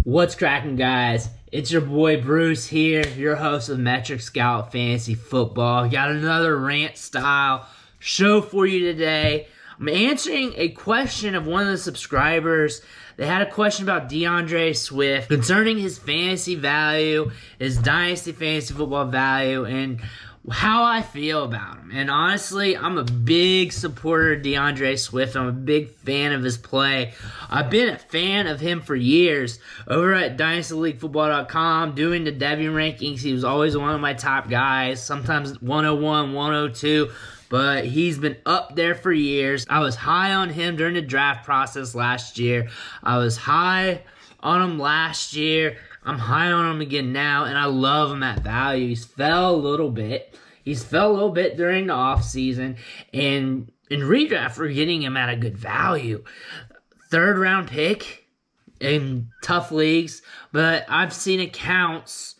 What's cracking, guys? It's your boy Bruce here, your host of Metric Scout Fantasy Football. Got another rant style show for you today. I'm answering a question of one of the subscribers. They had a question about Deandre Swift concerning his fantasy value, his Dynasty fantasy football value, and how I feel about him. And honestly, I'm a big supporter of Deandre Swift. I'm a big fan of his play. I've been a fan of him for years. Over at DynastyLeagueFootball.com, doing the Devy rankings, he was always one of my top guys, sometimes 101, 102, but he's been up there for years. I was high on him during the draft process last year. I was high on him last year. I'm high on him again now, and I love him at value. He's fell a little bit. During the offseason, and in redraft, we're getting him at a good value. Third round pick in tough leagues, but I've seen accounts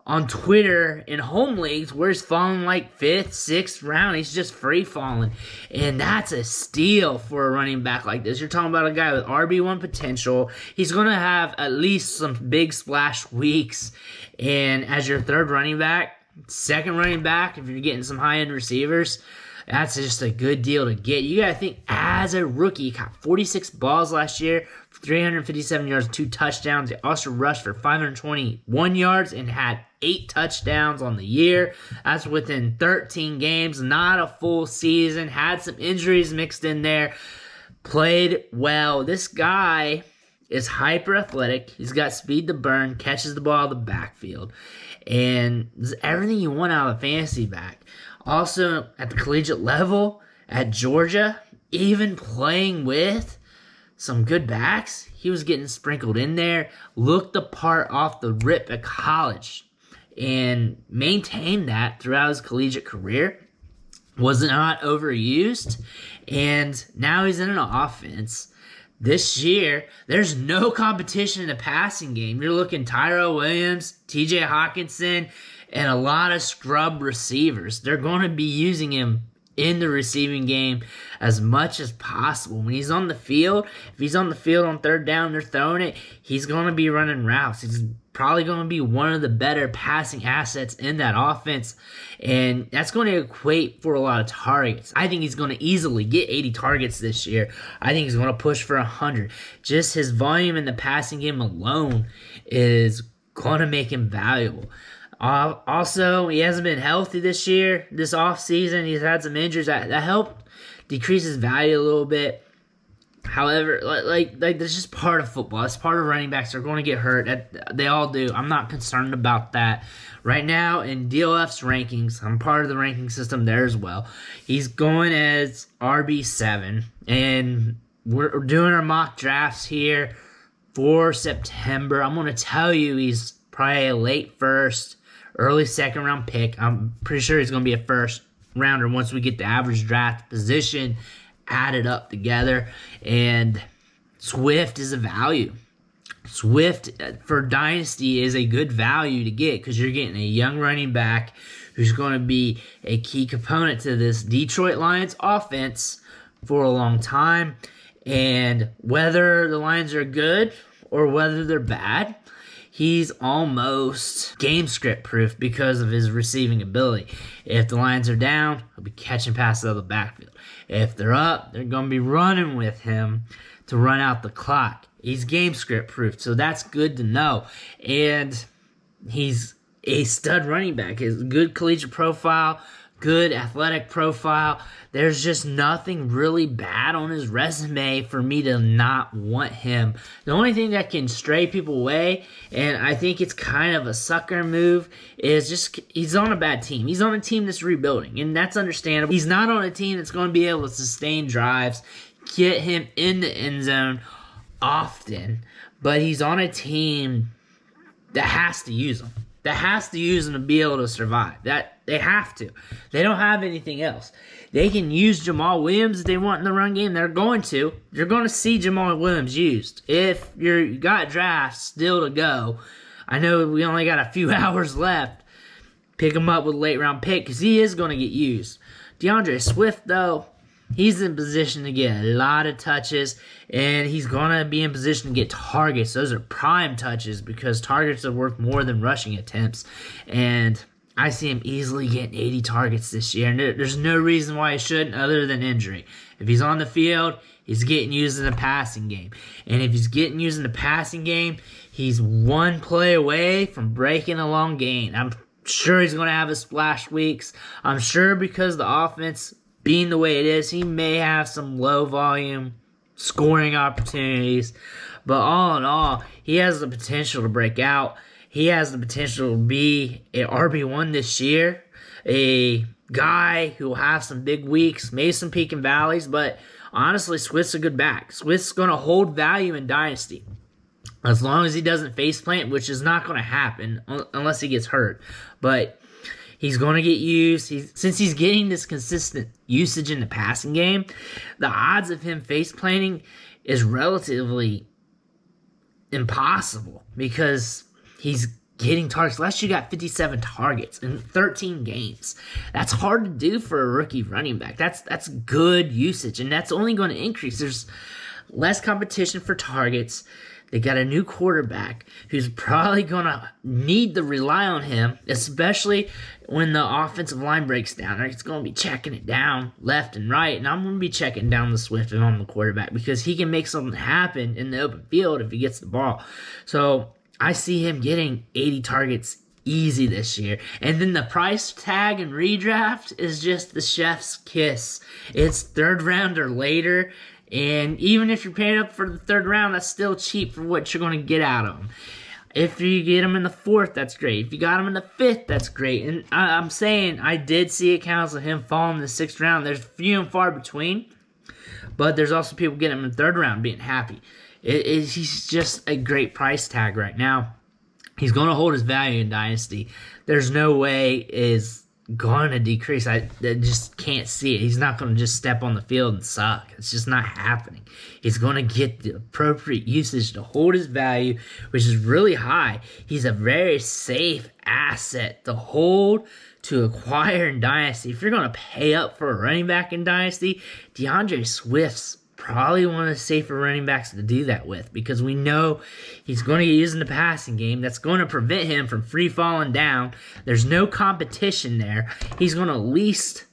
on Twitter in home leagues where he's falling like 5th, 6th round. He's just free falling. And that's a steal for a running back like this. You're talking about a guy with RB1 potential. He's going to have at least some big splash weeks. And as your third running back, second running back, if you're getting some high-end receivers, that's just a good deal to get. You got to think, as a rookie, he caught 46 balls last year, 357 yards, 2 touchdowns. He also rushed for 521 yards and had 8 touchdowns on the year. That's within 13 games, not a full season. Had some injuries mixed in there. Played well. This guy is hyper athletic. He's got speed to burn, catches the ball out of the backfield, and is everything you want out of a fantasy back. Also, at the collegiate level, at Georgia, even playing with some good backs, he was getting sprinkled in there, looked the part off the rip at college, and maintained that throughout his collegiate career. Was not overused, and now he's in an offense. This year, there's no competition in the passing game. You're looking Tyrell Williams, TJ Hawkinson, and a lot of scrub receivers. They're going to be using him in the receiving game as much as possible. When he's on the field, if he's on the field on third down, they're throwing it, he's going to be running routes. He's probably going to be one of the better passing assets in that offense, and that's going to equate for a lot of targets. I think he's going to easily get 80 targets this year. I think he's going to push for 100. Just his volume in the passing game alone is going to make him valuable. Also, he hasn't been healthy this year, this offseason. He's had some injuries that helped decrease his value a little bit. However, like that's just part of football. It's part of running backs. They're going to get hurt. They all do. I'm not concerned about that. Right now, in DLF's rankings, I'm part of the ranking system there as well. He's going as RB7, and we're doing our mock drafts here for September. I'm going to tell you he's probably a late first, early second round pick. I'm pretty sure he's going to be a first rounder once we get the average draft position added up together. And Swift is a value. Swift for Dynasty is a good value to get because you're getting a young running back who's going to be a key component to this Detroit Lions offense for a long time. And whether the Lions are good or whether they're bad, he's almost game script proof because of his receiving ability. If the Lions are down, he'll be catching passes out of the backfield. If they're up, they're going to be running with him to run out the clock. He's game script proof, so that's good to know. And he's a stud running back. His good collegiate profile, good athletic profile. There's just nothing really bad on his resume for me to not want him. The only thing that can stray people away, and I think it's kind of a sucker move, is just he's on a bad team. He's on a team that's rebuilding, and that's understandable. He's not on a team that's going to be able to sustain drives, get him in the end zone often, but he's on a team that has to use him. That has to use them to be able to survive. That they have to. They don't have anything else. They can use Jamal Williams if they want in the run game. They're going to. You're going to see Jamal Williams used. If you got drafts still to go, I know we only got a few hours left. Pick him up with a late round pick because he is going to get used. Deandre Swift, though, he's in position to get a lot of touches, and he's going to be in position to get targets. Those are prime touches because targets are worth more than rushing attempts. And I see him easily getting 80 targets this year, and there's no reason why he shouldn't other than injury. If he's on the field, he's getting used in the passing game. And if he's getting used in the passing game, he's one play away from breaking a long gain. I'm sure he's going to have his splash weeks. I'm sure because the offense being the way it is, he may have some low volume scoring opportunities. But all in all, he has the potential to break out. He has the potential to be an RB1 this year. A guy who will have some big weeks, maybe some peak and valleys, but honestly, Swift's a good back. Swift's going to hold value in Dynasty. As long as he doesn't faceplant, which is not going to happen unless he gets hurt. But he's going to get used. Since he's getting this consistent usage in the passing game, the odds of him faceplanting is relatively impossible because he's getting targets. Last year got 57 targets in 13 games. That's hard to do for a rookie running back. That's good usage, and that's only going to increase. There's less competition for targets. They got a new quarterback who's probably going to need to rely on him, especially when the offensive line breaks down. He's going to be checking it down left and right, and I'm going to be checking down the Swift if I'm the quarterback because he can make something happen in the open field if he gets the ball. So I see him getting 80 targets easy this year. And then the price tag and redraft is just the chef's kiss. It's third round or later. And even if you're paying up for the third round, that's still cheap for what you're going to get out of him. If you get him in the fourth, that's great. If you got him in the fifth, that's great. And I'm saying I did see accounts of him falling in the sixth round. There's few and far between. But there's also people getting him in the third round being happy. He's just a great price tag right now. He's going to hold his value in Dynasty. There's no way is going to decrease. I just can't see it. He's not going to just step on the field and suck. It's just not happening. He's going to get the appropriate usage to hold his value, which is really high. He's a very safe asset to hold, to acquire in Dynasty. If you're going to pay up for a running back in Dynasty, Deandre Swift's probably one of the safer running backs to do that with because we know he's going to get used in the passing game. That's going to prevent him from free falling down. There's no competition there. He's going to at least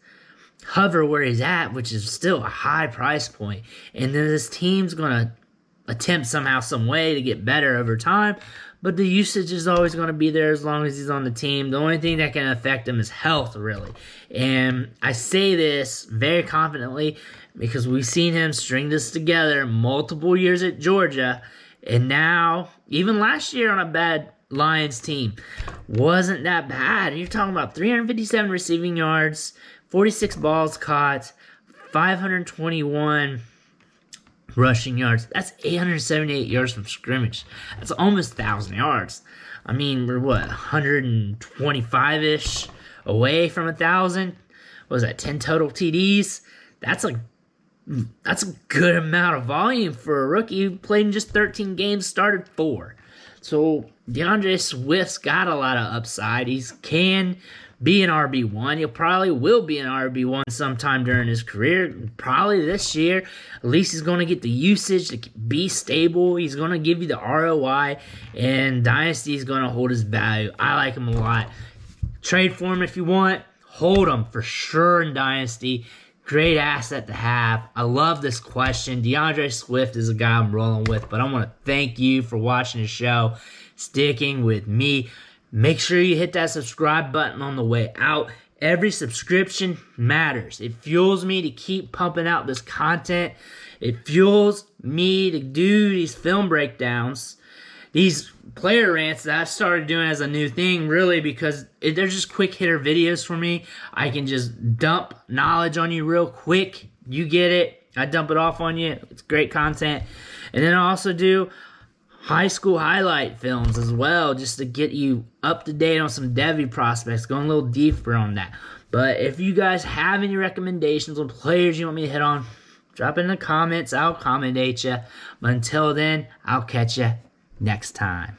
hover where he's at, which is still a high price point. And then this team's going to attempt somehow, some way to get better over time. But the usage is always going to be there as long as he's on the team. The only thing that can affect him is health, really. And I say this very confidently because we've seen him string this together multiple years at Georgia. And now, even last year on a bad Lions team, wasn't that bad. You're talking about 357 receiving yards, 46 balls caught, 521 rushing yards. That's 878 yards from scrimmage. That's almost 1,000 yards. I mean, we're 125-ish away from 1,000. What was that, 10 total TDs? That's a good amount of volume for a rookie who played in just 13 games, started 4. So Deandre Swift's got a lot of upside. He can be an RB1. He probably will be an RB1 sometime during his career. Probably this year. At least he's going to get the usage to be stable. He's going to give you the ROI. And Dynasty is going to hold his value. I like him a lot. Trade for him if you want. Hold him for sure in Dynasty. Great asset to have. I love this question. Deandre Swift is a guy I'm rolling with. But I want to thank you for watching the show. Sticking with me. Make sure you hit that subscribe button on the way out. Every subscription matters. It fuels me to keep pumping out this content. It fuels me to do these film breakdowns, these player rants that I started doing as a new thing, really, because they're just quick hitter videos for me. I can just dump knowledge on you real quick. You get it. I dump it off on you. It's great content. And then I also do high school highlight films as well, just to get you up to date on some Devy prospects, going a little deeper on that. But if you guys have any recommendations on players you want me to hit on, drop it in the comments. I'll accommodate you. But until then, I'll catch you next time.